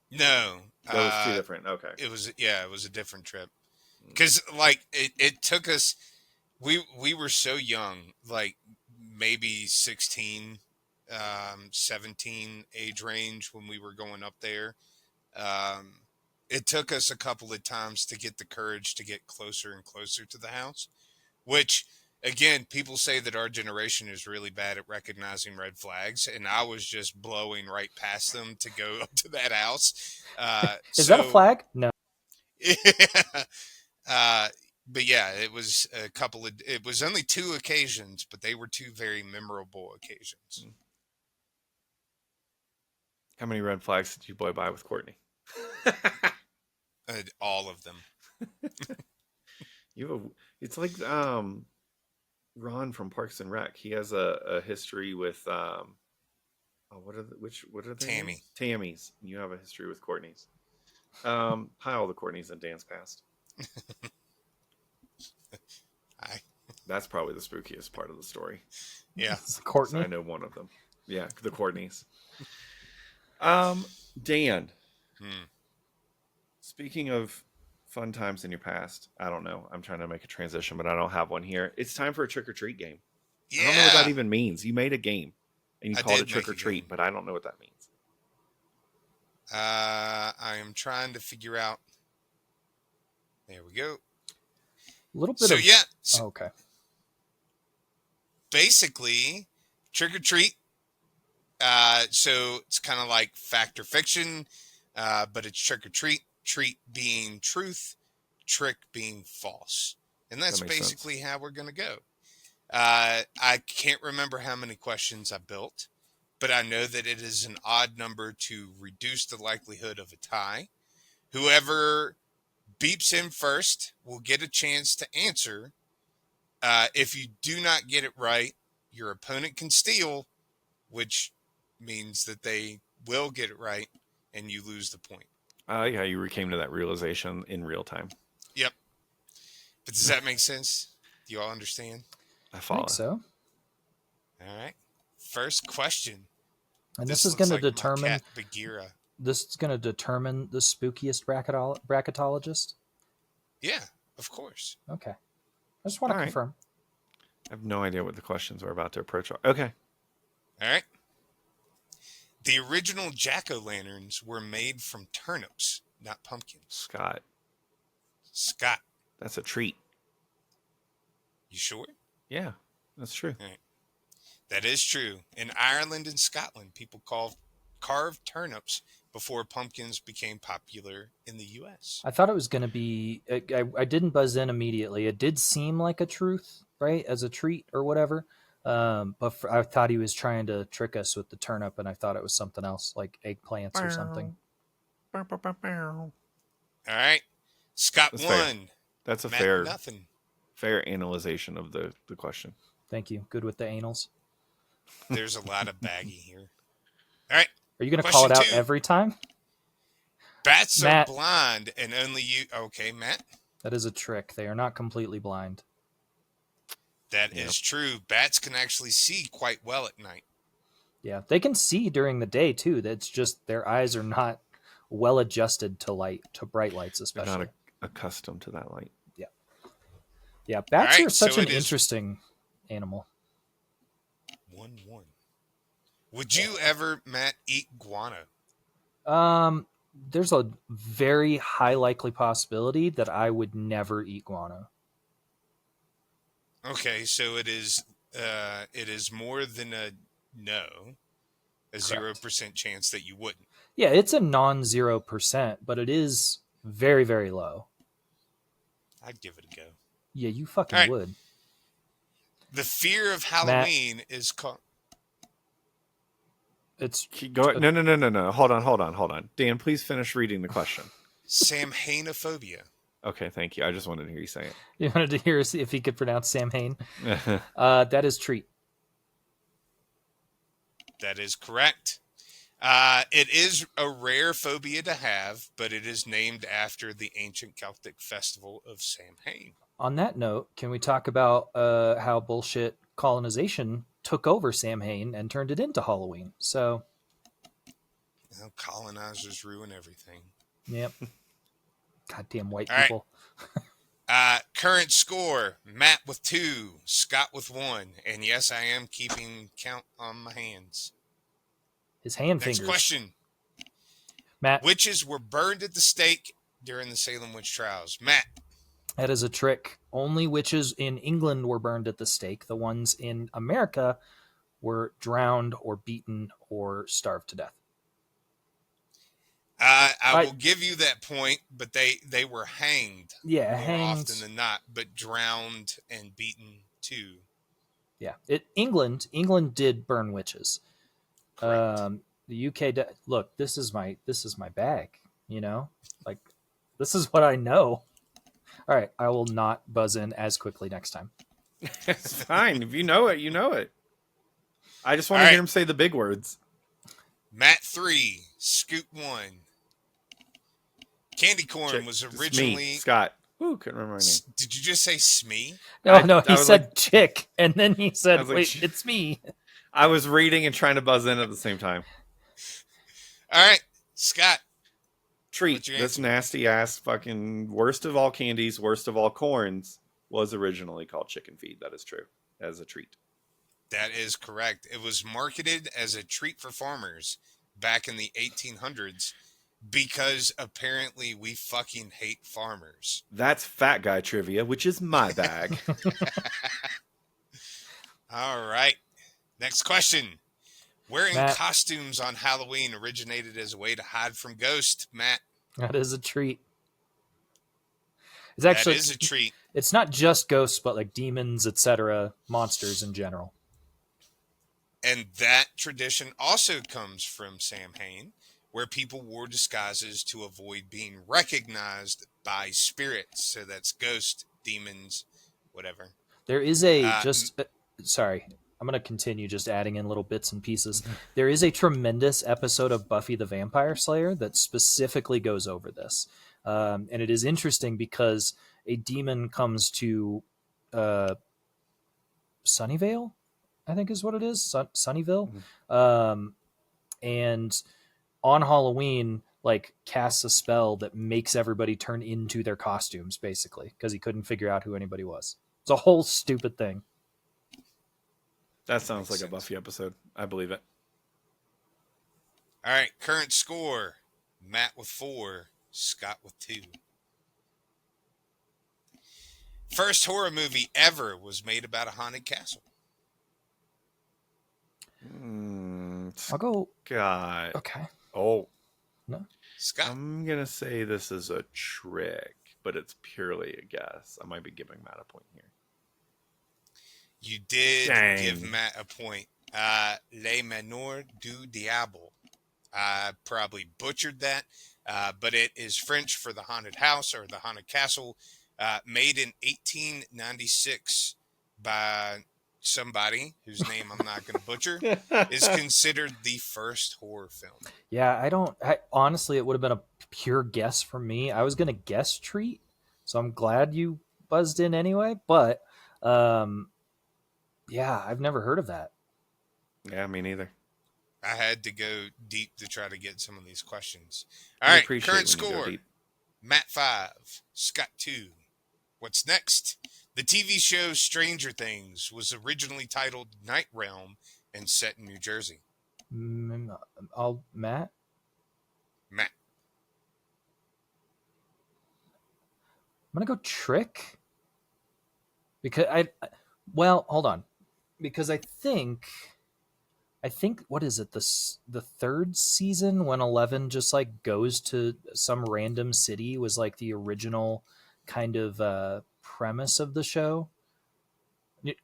No, That was two different. Okay. it was a different trip because like it took us. We were so young, like maybe 16, 17 age range when we were going up there. Um, it took us a couple of times to get the courage to get closer and closer to the house, which again, people say that our generation is really bad at recognizing red flags, and I was just blowing right past them to go up to that house. Is that a flag? No. uh, but yeah, it was it was only two occasions, but they were two very memorable occasions. How many red flags did you boy by with Courtney? All of them. It's like Ron from Parks and Rec. He has a history with what are they? Tammy. Tammy's. You have a history with Courtney's. Hi, all the Courtneys in Dan's past. Hi. That's probably the spookiest part of the story. Yeah. Courtney. So I know one of them. Yeah, the Courtneys. Dan. Speaking of fun times in your past, I don't know. I'm trying to make a transition, but I don't have one here. It's time for a trick or treat game. Yeah. I don't know what that even means. You made a game and you I called did it trick or make a treat, game. but I don't know what that means. I am trying to figure out. There we go. A little bit So of. yeah. Oh, okay. Basically, trick or treat. So it's kind of like fact or fiction, but it's trick or treat. Treat being truth, trick being false, and that's That makes basically how we're gonna go. I can't remember how many questions I built, but I know that it is an odd number to reduce the likelihood of a tie. Whoever beeps in first will get a chance to answer. If you do not get it right, your opponent can steal, which means that they will get it right, and you lose the point. Yeah, you came to that realization in real time. Yep. But does that make sense? Do you all understand? I I follow. think so. All right. First question. And this is looks going to like my determine. cat Bagheera. This is going to determine the spookiest bracketologist. Yeah, of course. Okay, I just want to All right. confirm. I have no idea what the questions we're about to approach are. Okay. All right. The original jack-o'-lanterns were made from turnips, not pumpkins. Scott, Scott, that's a treat. you sure? Yeah, that's true. All right. That is true. In Ireland and Scotland, people carved turnips before pumpkins became popular in the U.S. I thought it was going to be. I didn't buzz in immediately. It did seem like a truth, right, as a treat or whatever. But I thought he was trying to trick us with the turnip, and I thought it was something else, like eggplants or something. All right. Scott That's won. fair. That's a Matt, nothing. fair analyzation of the question. Thank you. Good with the anals. There's a lot of baggy here. All right. Are you going to call it Question out 2. every time? Bats Matt. are blind and only you. Okay, Matt. That is a trick. They are not completely blind. That is true. Bats can actually see quite well at night. Yeah, they can see during the day too. That's just their eyes are not well adjusted to light, to bright lights, They're especially. not accustomed to that light. Yeah, bats All right, are such so an it is- interesting animal. 1-1. Would you ever, Matt, eat guano? There's a very high likely possibility that I would never eat guano. Okay, so it is more than a no, a Correct. 0% chance that you wouldn't. Yeah, it's a non-0%, but it is very, very low. I'd give it a go. Yeah, you fucking All right. would. The fear of Halloween is called. It's No. Hold on. Dan, please finish reading the question. Samhainophobia. Okay, thank you. I just wanted to hear you say You wanted to hear if he could pronounce Sam Hain. it. That is treat. That is correct. It is a rare phobia to have, but it is named after the ancient Celtic festival of Samhain. On that note, can we talk about how bullshit colonization took over Sam Hain and turned it into Halloween? So, Colonizers ruin everything. yep. Goddamn white All right. people. Current score, Matt with 2, Scott with 1. And yes, I am keeping count on my hands. His hand Next fingers. question. Matt, Witches were burned at the stake during the Salem witch trials. Matt. that is a trick. Only witches in England were burned at the stake. The ones in America were drowned or beaten or starved to death. I will give you that point, but they were hanged. Yeah, more hanged. often than not, but drowned and beaten too. Yeah, England did burn witches. Correct. The UK look, this is my bag, you know? Like, this is what I know. All right, I will not buzz in as quickly next time. It's fine. If you know it, you know it. I just want All to right. hear him say the big words. Matt 3, Scoot 1. Candy corn was It's originally me, Scott. Ooh, couldn't remember my name. Did you just say Smee? No, he I was said like- chick, and then he I said, was like, wait, it's me. I was reading and trying to buzz in at the same time. All right, Scott. Treat. What's your This answer? nasty ass fucking worst of all candies, worst of all corns was originally called chicken feed. That is true. As a treat. That is correct. It was marketed as a treat for farmers back in the 1800s because apparently we fucking hate farmers. That's fat guy trivia, which is my bag. All right. Next question. Wearing Matt. costumes on Halloween originated as a way to hide from ghosts. Matt, That is a treat. It's actually that is a treat. it's not just ghosts, but like demons, etc., monsters in general. And that tradition also comes from Samhain, where people wore disguises to avoid being recognized by spirits. So that's ghosts, demons, whatever. There is a Uh, sorry, I'm going to continue just adding in little bits and pieces. There is a tremendous episode of Buffy the Vampire Slayer that specifically goes over this. And it is interesting because a demon comes to Sunnyvale, I think is what it is, Sunnyvale. And on Halloween, like casts a spell that makes everybody turn into their costumes, basically, because he couldn't figure out who anybody was. It's a whole stupid thing. That sounds like Makes a Buffy episode. I believe it. all right, current score. Matt with 4, Scott with 2. First horror movie ever was made about a haunted castle. I'll go. God. Okay. Oh, No. Scott. I'm gonna say this is a trick, but it's purely a guess. I might be giving Matt a point here. You did Dang. give Matt a point. Le Manoir du Diable. I probably butchered that, but it is French for the haunted house or the haunted castle, made in 1896 by somebody whose name I'm not going to butcher, is considered the first horror film. Yeah, honestly, it would have been a pure guess for me. I was going to guess Treat, so I'm glad you buzzed in anyway. But yeah, I've never heard of that. Yeah, me neither. I had to go deep to try to get some of these questions. We All right, appreciate current when you go score. deep. Matt 5, Scott 2. What's next? The TV show Stranger Things was originally titled Night Realm and set in New Jersey. Matt. Matt. I'm gonna go Trick. Because hold on, because I think what is it, the third season when 11 just like goes to some random city was like the original kind of premise of the show.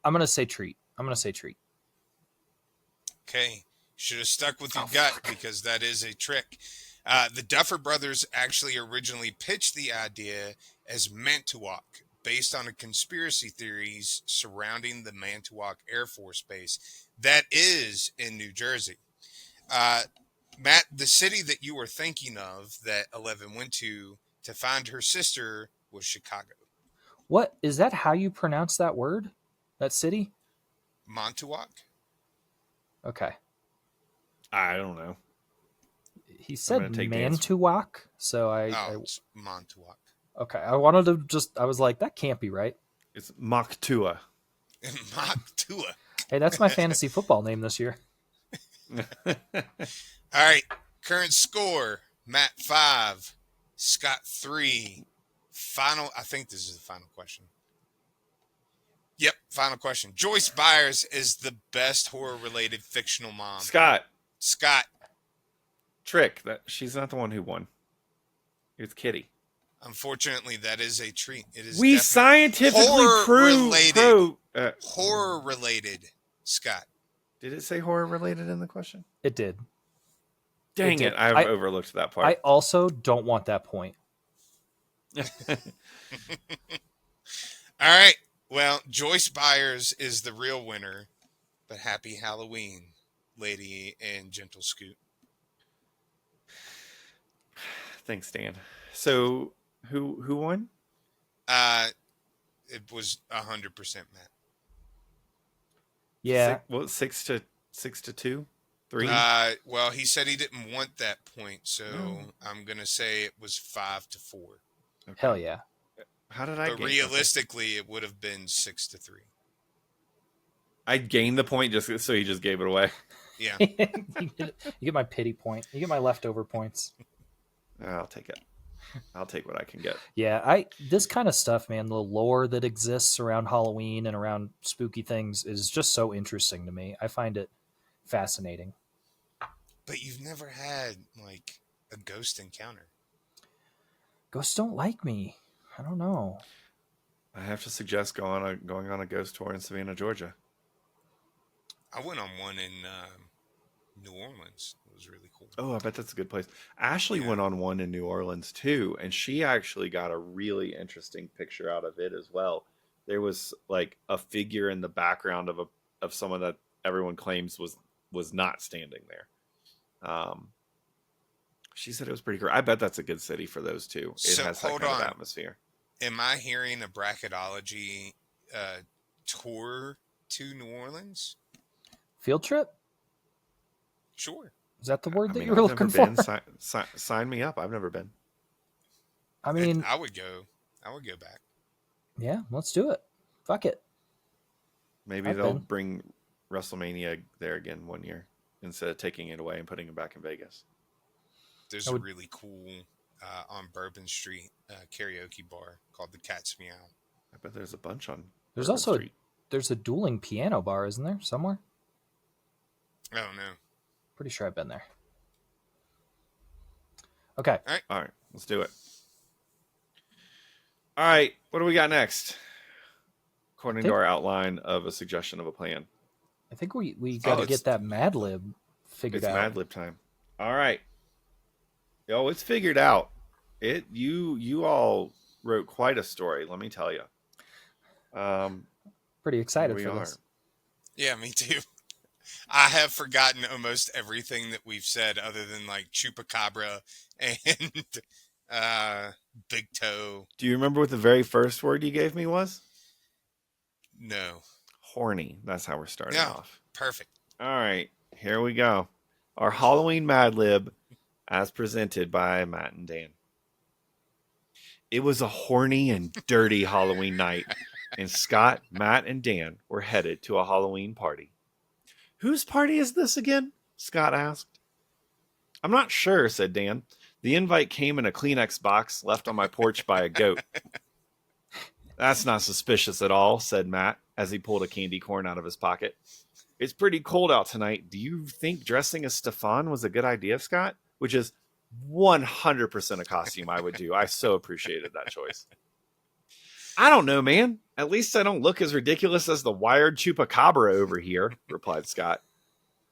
I'm gonna say Treat. Okay. Should have stuck with your Oh, gut fuck. because that is a trick. The Duffer Brothers actually originally pitched the idea as Mantuak, based on a conspiracy theories surrounding the Mantuak Air Force Base that is in New Jersey. Matt, the city that you were thinking of that 11 went to find her sister was Chicago. What is that? How you pronounce that word? That city? Montauk? Okay. I don't know. He I'm said gonna take Dan's. Mantuak, so It's Montauk. okay. I wanted to I was like, that can't be right. It's Moktua. Moktua. Hey, that's my fantasy football name this year. All right. Current score. Matt 5. Scott 3. I think this is the final question. Yep, final question. Joyce Byers is the best horror-related fictional mom. Scott. Trick. She's not the one who won. It's Kitty. Unfortunately, that is a treat. It is We scientifically horror-related. Horror-related, Scott. Did it say horror related in the question? It did. Dang it! I've overlooked that part. I also don't want that point. All right. Well, Joyce Byers is the real winner, but happy Halloween, lady and gentle Scoot. Thanks, Dan. So, who won? It was 100% Matt. Yeah. 6-2, 3. Well, he said he didn't want that point, so No. I'm gonna say it was 5-4. Okay. Hell yeah. How did I? But realistically, it would have been 6-3. I gained the point just so he just gave it away. Yeah. You get my pity point. You get my leftover points. I'll take it. I'll take what I can get. Yeah, this kind of stuff, man, the lore that exists around Halloween and around spooky things is just so interesting to me. I find it fascinating. But you've never had like a ghost encounter. Ghosts don't like me. I don't know. I have to suggest going on a ghost tour in Savannah, Georgia. I went on one in New Orleans was really cool. Oh, I bet that's a good place. Ashley Yeah. went on one in New Orleans too, and she actually got a really interesting picture out of it as well. There was like a figure in the background of someone that everyone claims was not standing there. She said it was pretty cool. I bet that's a good city for those two. It So has that hold kind of on. atmosphere. Am I hearing a bracketology tour to New Orleans? Field trip? Sure. Is that the word I that mean, you were I've never looking for? been. Sign me up. I've never been. I mean, I would go. I would go back. yeah, let's do it. Fuck it. Maybe I've they'll been. bring WrestleMania there again one year instead of taking it away and putting it back in Vegas. There's I a would- really cool on Bourbon Street karaoke bar called the Cat's Meow. I bet there's a bunch on. There's Bourbon also Street. there's a dueling piano bar, isn't there? Somewhere? Oh no! Pretty sure I've been there. Okay. All right, let's do it. All right, what do we got next? According to our outline of a suggestion of a plan. I think we got to get that madlib figured It's out. Mad Lib time. All right. Yo, it's figured out. You all wrote quite a story, let me tell you. Pretty excited we for are. this. Yeah, me too. I have forgotten almost everything that we've said, other than like chupacabra and big toe. Do you remember what the very first word you gave me was? No. Horny. That's how we're starting Yeah. off. Perfect. All right, here we go. Our Halloween Mad Lib, as presented by Matt and Dan. It was a horny and dirty Halloween night, and Scott, Matt, and Dan were headed to a Halloween party. Whose party is this again? Scott asked. I'm not sure, said Dan. The invite came in a Kleenex box left on my porch by a goat. That's not suspicious at all, said Matt, as he pulled a candy corn out of his pocket. It's pretty cold out tonight. Do you think dressing as Stefan was a good idea, Scott? Which is 100% a costume I would do. I so appreciated that choice. I don't know, man. At least I don't look as ridiculous as the wired chupacabra over here, replied Scott.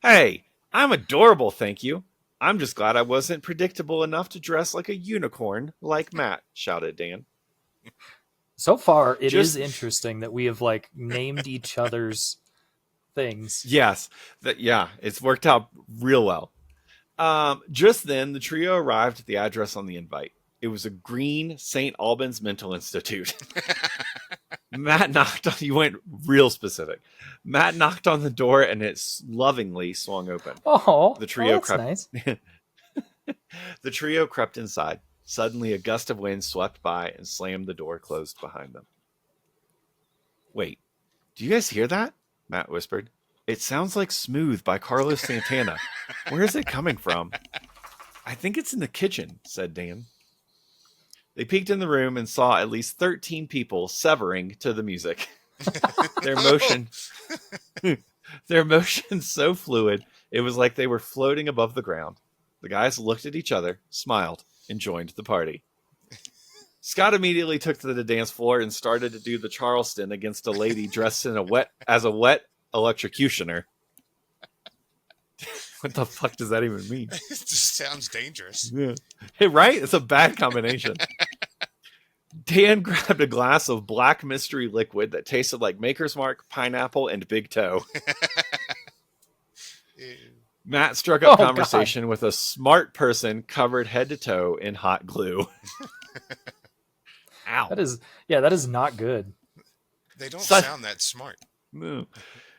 Hey, I'm adorable, thank you. I'm just glad I wasn't predictable enough to dress like a unicorn like Matt, shouted Dan. So far, it is interesting that we have like named each other's things. Yes, it's worked out real well. Just then, the trio arrived at the address on the invite. It was a green St. Albans Mental Institute. Matt knocked on. You went real specific. Matt knocked on the door, and it lovingly swung open. Oh, The trio that's nice. The trio crept inside. Suddenly, a gust of wind swept by and slammed the door closed behind them. Wait, do you guys hear that? Matt whispered. It sounds like Smooth by Carlos Santana. Where is it coming from? I think it's in the kitchen, said Dan. They peeked in the room and saw at least 13 people severing to the music. Their motion so fluid, it was like they were floating above the ground. The guys looked at each other, smiled, and joined the party. Scott immediately took to the dance floor and started to do the Charleston against a lady dressed in a wet electrocutioner. What the fuck does that even mean? It just sounds dangerous. Yeah. Hey, right? It's a bad combination. Dan grabbed a glass of black mystery liquid that tasted like Maker's Mark, pineapple, and big toe. Matt struck up conversation with a smart person covered head to toe in hot glue. Ow. That is not good. They don't sound that smart. No.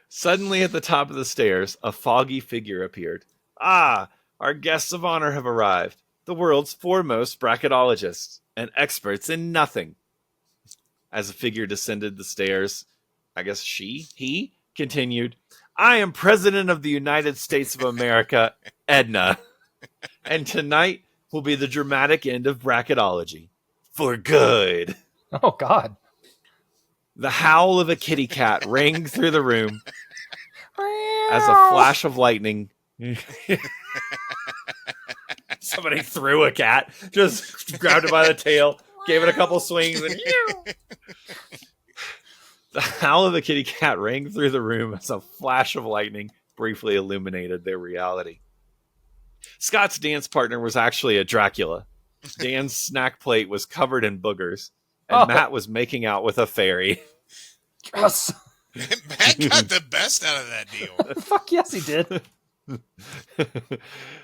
Suddenly at the top of the stairs, a foggy figure appeared. Ah, our guests of honor have arrived. The world's foremost bracketologists and experts in nothing. As the figure descended the stairs, I guess he continued, I am President of the United States of America, Edna. And tonight will be the dramatic end of bracketology. For good. Oh, God. The howl of a kitty cat rang through the room as a flash of lightning. Somebody threw a cat, just grabbed it by the tail, gave it a couple swings, and the howl of the kitty cat rang through the room as a flash of lightning briefly illuminated their reality. Scott's dance partner was actually a Dracula. Dan's snack plate was covered in boogers, and Oh. Matt was making out with a fairy. Yes. Matt got the best out of that deal. Fuck yes, he did.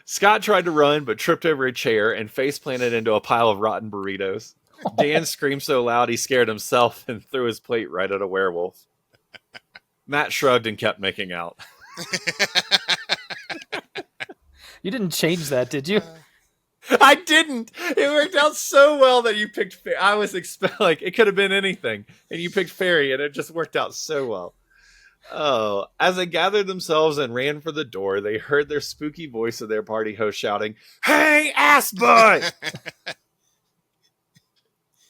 Scott tried to run, but tripped over a chair and face planted into a pile of rotten burritos. Dan screamed so loud he scared himself and threw his plate right at a werewolf. Matt shrugged and kept making out. You didn't change that, did you? I didn't. It worked out so well that you picked fairy. I was like it could have been anything, and you picked fairy, and it just worked out so well. Oh, as they gathered themselves and ran for the door, they heard their spooky voice of their party host shouting, "Hey, ass butt!"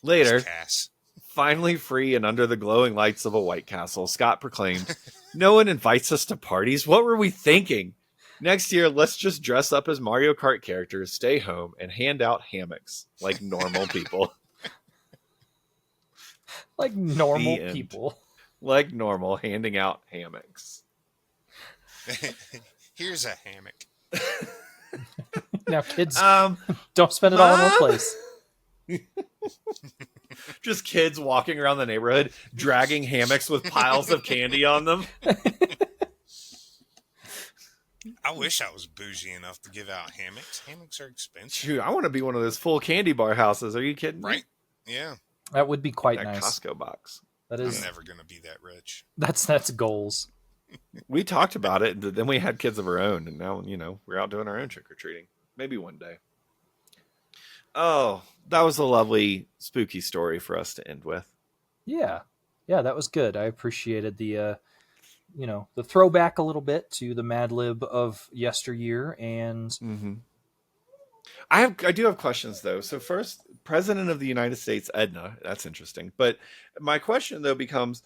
Later, Cass. finally free and under the glowing lights of a White Castle, Scott proclaimed, "No one invites us to parties. What were we thinking? Next year, let's just dress up as Mario Kart characters, stay home, and hand out hammocks like normal people." Like normal The end. people. Like normal, handing out hammocks. Here's a hammock. Now, kids, Um, don't spend it all in one Mom? place. Just kids walking around the neighborhood, dragging hammocks with piles of candy on them. I wish I was bougie enough to give out hammocks. Hammocks are expensive. Shoot, I want to be one of those full candy bar houses. Are you kidding me? Right? Yeah. That would be quite That nice. Costco box. That I'm is, never going to be that rich. that's goals. We talked about it, and then we had kids of our own, and now, we're out doing our own trick-or-treating. Maybe one day. Oh, that was a lovely, spooky story for us to end with. Yeah, that was good. I appreciated the, the throwback a little bit to the Mad Lib of yesteryear, and Mm-hmm. I do have questions, though. So first, President of the United States, Edna. That's interesting. But my question, though, becomes,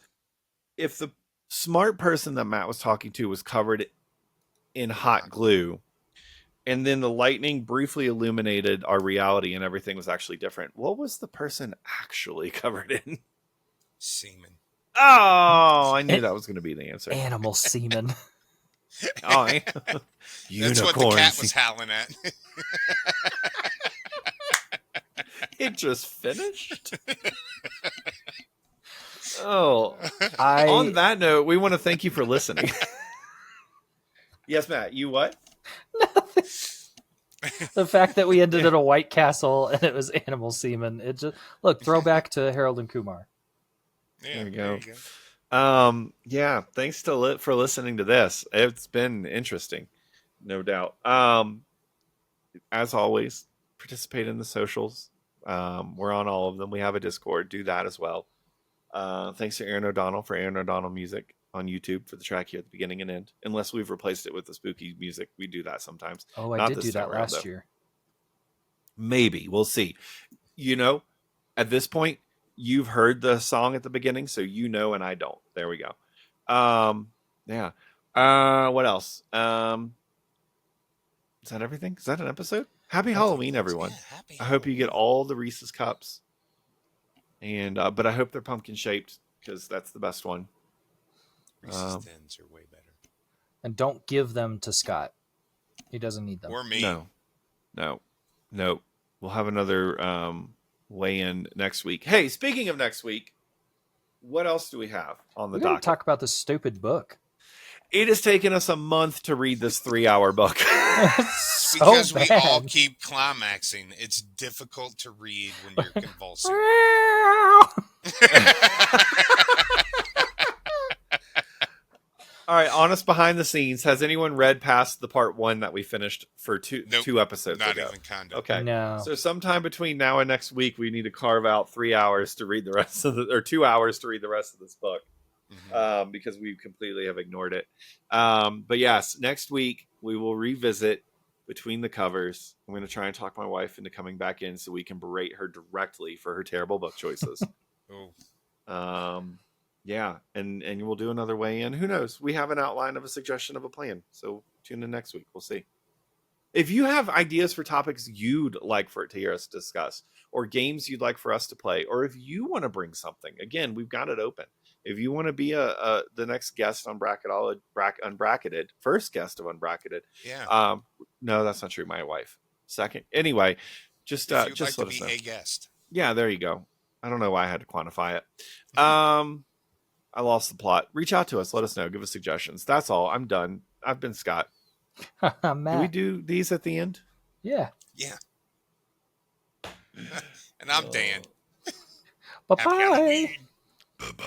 if the smart person that Matt was talking to was covered in hot glue, and then the lightning briefly illuminated our reality and everything was actually different, what was the person actually covered in? Semen. Oh, I knew that was going to be the answer. animal semen. Oh, That's what the cat was howling at. It just finished. Oh, I on that note, we want to thank you for listening. Yes, Matt, you what? the fact that we ended at a White Castle and it was animal semen. It just look throwback to Harold and Kumar. Yeah, There you go. Yeah, thanks for listening to this. It's been interesting, no doubt. As always, participate in the socials. We're on all of them. We have a Discord. Do that as well. Thanks to Aaron O'Donnell for Aaron O'Donnell music on YouTube for the track here at the beginning and end. Unless we've replaced it with the spooky music, we do that sometimes. Oh, I Not did this do that time around, last though. year. Maybe we'll see. At this point, you've heard the song at the beginning, so and I don't. There we go. Yeah. What else? Is that everything? Is that an episode? Happy Halloween, everyone. Yeah, happy I hope you get Halloween. all the Reese's cups, and but I hope they're pumpkin shaped because that's the best one. Reese's Thins are way better. And don't give them to Scott. He doesn't need them. Or me. No. We'll have another weigh-in next week. Hey, speaking of next week, what else do we have on the We're going docket? to talk about this stupid book. It has taken us a month to read this 3-hour book. So Because we bad. all keep climaxing. It's difficult to read when you're convulsing. All right, honest behind the scenes. Has anyone read past the part 1 that we finished for two episodes Not ago? even kind of. Okay. No. So sometime between now and next week, we need to carve out 3 hours to read the rest of or 2 hours to read the rest of this book. Mhm. Because we completely have ignored it. But yes, next week we will revisit Between the Covers. I'm going to try and talk my wife into coming back in so we can berate her directly for her terrible book choices. Oh. Yeah, and we'll do another weigh in. Who knows? We have an outline of a suggestion of a plan. So tune in next week. We'll see. If you have ideas for topics you'd like to hear us discuss, or games you'd like for us to play, or if you want to bring something, again, we've got it open. If you want to be the next guest on Unbracketed, first guest of Unbracketed, Yeah. no, that's not true. My wife, second. Anyway, just If you'd like just to let us be know. a guest. Yeah, there you go. I don't know why I had to quantify it. I lost the plot. Reach out to us. Let us know. Give us suggestions. That's all. I'm done. I've been Scott. Matt. Do we do these at the end? Yeah. Yeah. And I'm Dan. Bye Happy bye. Halloween. Bye bye.